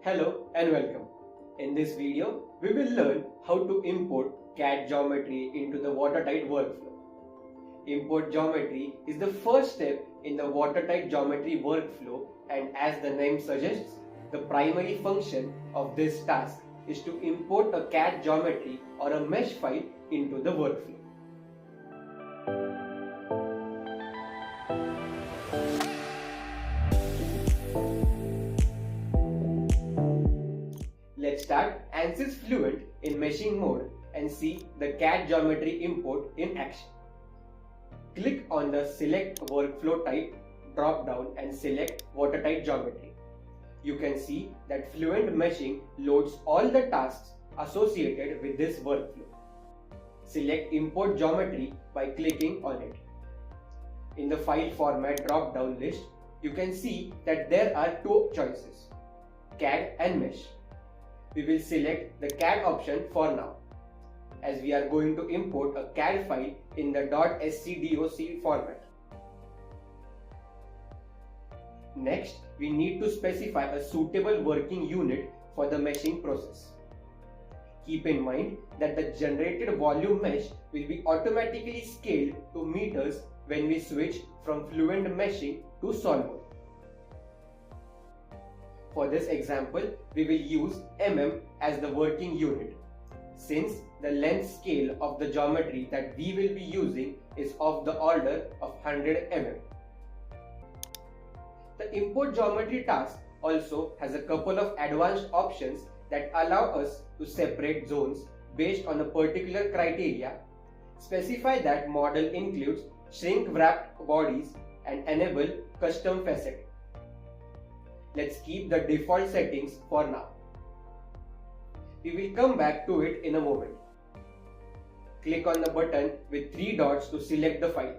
Hello and welcome. In this video, we will learn how to import CAD geometry into the Watertight workflow. Import geometry is the first step in the Watertight geometry workflow, and as the name suggests, the primary function of this task is to import a CAD geometry or a mesh file into the workflow. Let's start Ansys Fluent in meshing mode and see the CAD geometry import in action. Click on the Select Workflow Type drop down and select Watertight Geometry. You can see that Fluent Meshing loads all the tasks associated with this workflow. Select Import Geometry by clicking on it. In the File Format drop down list, you can see that there are two choices, CAD and Mesh. We will select the CAD option for now, as we are going to import a CAD file in the .scdoc format. Next, we need to specify a suitable working unit for the meshing process. Keep in mind that the generated volume mesh will be automatically scaled to meters when we switch from Fluent Meshing to Solver. For this example, we will use mm as the working unit, since the length scale of the geometry that we will be using is of the order of 100 mm. The import geometry task also has a couple of advanced options that allow us to separate zones based on a particular criteria, specify that model includes shrink-wrapped bodies, and enable custom faceting. Let's keep the default settings for now. We will come back to it in a moment. Click on the button with three dots to select the file.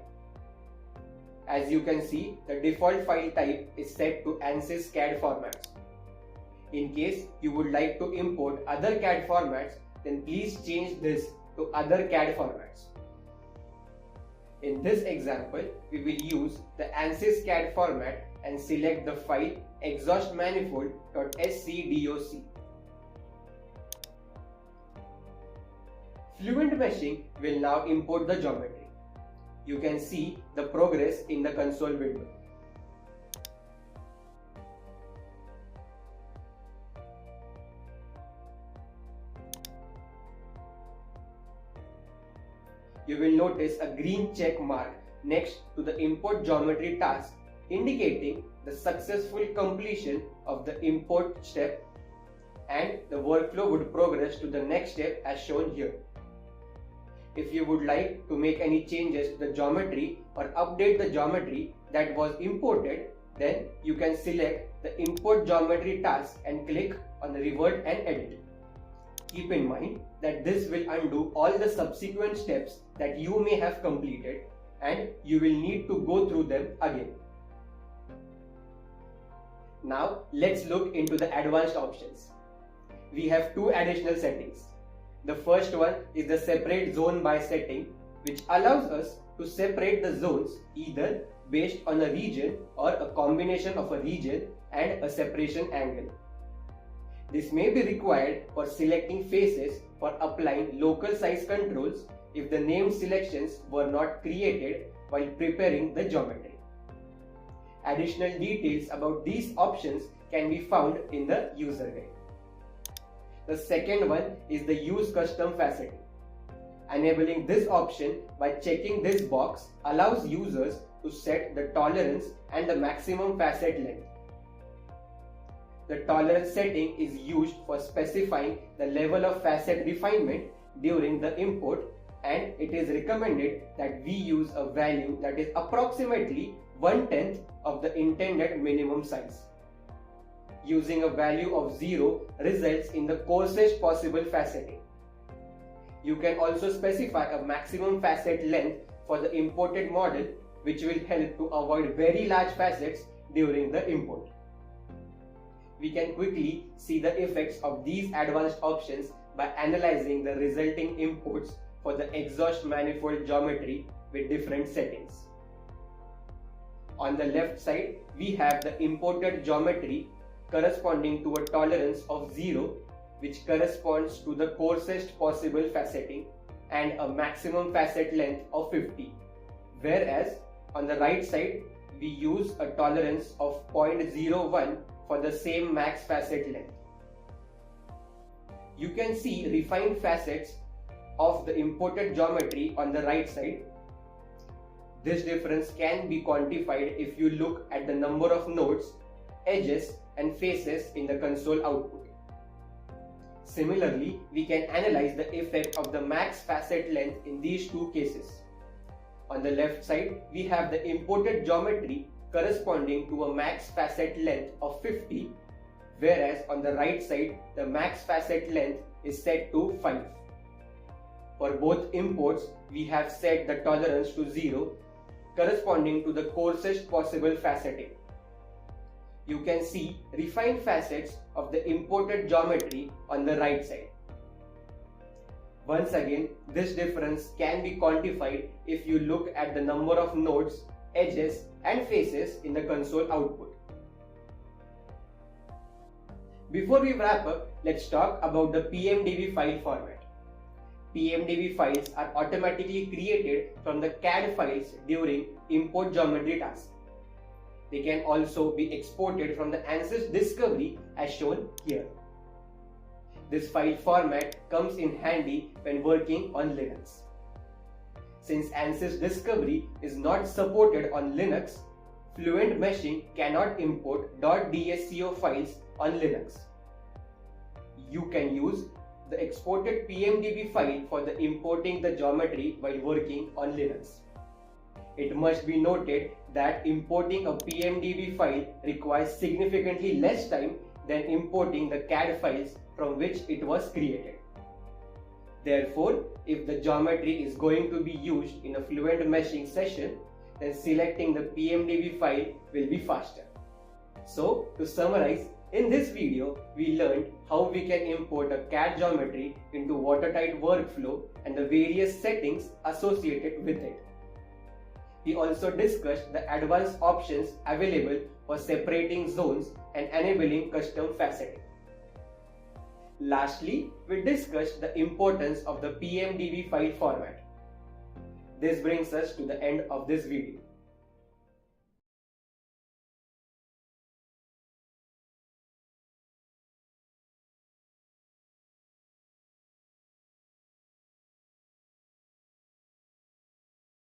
As you can see, the default file type is set to Ansys CAD formats. In case you would like to import other CAD formats, then please change this to other CAD formats. In this example, we will use the Ansys CAD format and select the file exhaustmanifold.scdoc. Fluent Meshing will now import the geometry. You can see the progress in the console window. You will notice a green check mark next to the import geometry task, indicating the successful completion of the import step, and the workflow would progress to the next step as shown here. If you would like to make any changes to the geometry or update the geometry that was imported, then you can select the import geometry task and click on revert and edit. Keep in mind that this will undo all the subsequent steps that you may have completed, and you will need to go through them again. Now let's look into the advanced options. We have two additional settings. The first one is the separate zone by setting, which allows us to separate the zones either based on a region or a combination of a region and a separation angle. This may be required for selecting faces or applying local size controls if the named selections were not created while preparing the geometry. Additional details about these options can be found in the user guide. The second one is the Use Custom Faceting. Enabling this option by checking this box allows users to set the tolerance and the maximum facet length. The tolerance setting is used for specifying the level of facet refinement during the import, and it is recommended that we use a value that is approximately 1/10 of the intended minimum size. Using a value of 0 results in the coarsest possible faceting. You can also specify a maximum facet length for the imported model, which will help to avoid very large facets during the import. We can quickly see the effects of these advanced options by analyzing the resulting imports for the exhaust manifold geometry with different settings. On the left side, we have the imported geometry corresponding to a tolerance of 0, which corresponds to the coarsest possible faceting, and a maximum facet length of 50. Whereas on the right side, we use a tolerance of 0.01 for the same max facet length. You can see refined facets of the imported geometry on the right side. This difference can be quantified if you look at the number of nodes, edges, and faces in the console output. Similarly, we can analyze the effect of the max facet length in these two cases. On the left side, we have the imported geometry corresponding to a max facet length of 50, whereas on the right side, the max facet length is set to 5. For both imports, we have set the tolerance to 0, corresponding to the coarsest possible faceting. You can see refined facets of the imported geometry on the right side. Once again, this difference can be quantified if you look at the number of nodes, edges, and faces in the console output. Before we wrap up, let's talk about the PMDB file format. PMDB files are automatically created from the CAD files during import geometry task. They can also be exported from the Ansys Discovery as shown here. This file format comes in handy when working on Linux. Since Ansys Discovery is not supported on Linux, Fluent Meshing cannot import .dsco files on Linux. You can use the exported PMDB file for the importing the geometry while working on Linux. It must be noted that importing a PMDB file requires significantly less time than importing the CAD files from which it was created. Therefore, if the geometry is going to be used in a Fluent Meshing session, then selecting the PMDB file will be faster. So, to summarize, in this video, we learned how we can import a CAD geometry into Watertight Workflow and the various settings associated with it. We also discussed the advanced options available for separating zones and enabling custom faceting. Lastly, we discussed the importance of the PMDB file format. This brings us to the end of this video.